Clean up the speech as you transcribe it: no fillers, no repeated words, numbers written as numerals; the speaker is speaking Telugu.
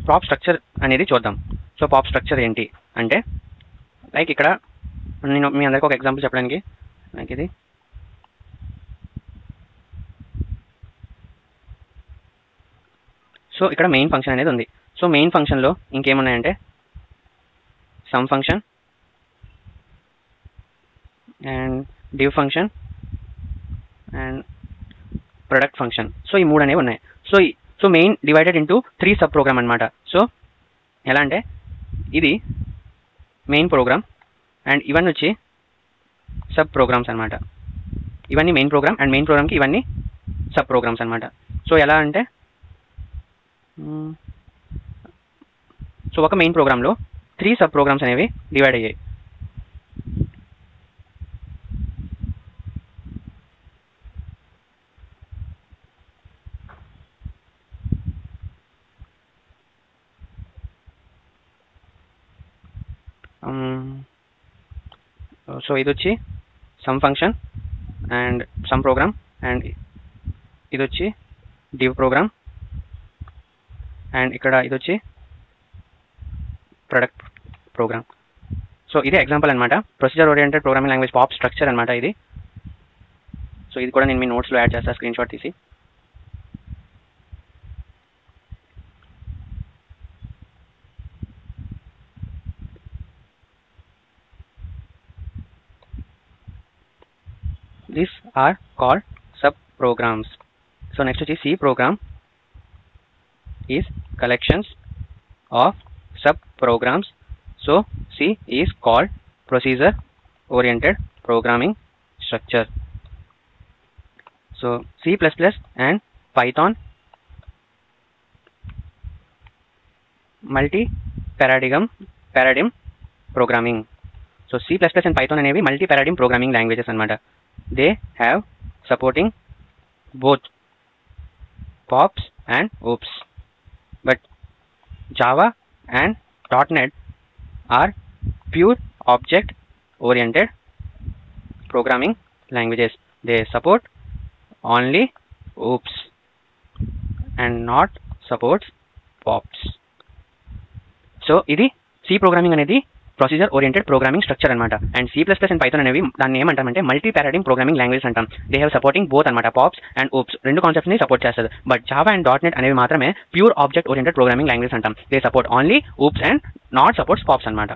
పాప్ స్ట్రక్చర్ అనేది చూద్దాం. సో పాప్ స్ట్రక్చర్ ఏంటి అంటే లైక్ ఇక్కడ నేను మీ అందరికీ ఒక ఎగ్జాంపుల్ చెప్పడానికి లైక్ ఇది సో ఇక్కడ మెయిన్ ఫంక్షన్ అనేది ఉంది. సో మెయిన్ ఫంక్షన్లో ఇంకేమున్నాయంటే sum function and div function and product function. So ఈ 3 అనేవి ఉన్నాయి. So main divided into 3 sub program అనమాట. సో ఎలా అంటే ఇది మెయిన్ ప్రోగ్రామ్ అండ్ ఇవన్నీ వచ్చి సబ్ ప్రోగ్రామ్స్ అనమాట. ఇవన్నీ మెయిన్ ప్రోగ్రామ్ అండ్ మెయిన్ ప్రోగ్రామ్కి ఇవన్నీ సబ్ ప్రోగ్రామ్స్ అనమాట. సో ఎలా అంటే సో ఒక మెయిన్ ప్రోగ్రాంలో 3 సబ్ ప్రోగ్రామ్స్ అనేవి డివైడ్ అయ్యాయి. సో ఇది వచ్చి sum function and sum program and ఇది వచ్చి div ప్రోగ్రామ్ అండ్ ఇక్కడ ఇది వచ్చి ప్రొడక్ట్ ప్రోగ్రామ్. సో ఇదే ఎగ్జాంపుల్ అనమాట. Procedure oriented programming language POP structure అనమాట ఇది. సో ఇది కూడా నేను మీ నోట్స్లో యాడ్ చేస్తాను స్క్రీన్ షాట్ తీసి. These are called subprograms. So next is C program is collections of subprograms. So C is called procedure oriented programming structure. So C++ and Python multi-paradigm programming. So C++ and Python అనేవి మల్టీ పారాడిమ్ ప్రోగ్రామింగ్ లాంగ్వేజెస్ అన్నమాట. They have supporting both POPs and OOPs. But Java and .NET are pure object oriented programming languages. They support only OOPs and not supports POPs. So ఇది C programming అనేది ప్రొసీజర్ ఓరియంటెడ్ ప్రోగ్రామింగ్ స్ట్రక్చర్ అనమాట. అండ్ C++ అండ్ పైథాన్ అనేవి దాన్ని ఏమంటామంటే మల్టీ పారాడిమ్ ప్రోగ్రామింగ్ లాంగ్వేజ్ అంటాం. దే హ్యావ్ సపోర్టింగ్ బోత్ అనమాట, పాప్స్ అండ్ ఓప్స్. 2 కాన్సెప్ట్స్ ని సపోర్ట్ చేస్తుంది. బట్ జావా అండ్ .NET అనేవి మాత్రమే pure object oriented programming language అంటాం. They support only OOPs and not supports POPs అనమాట.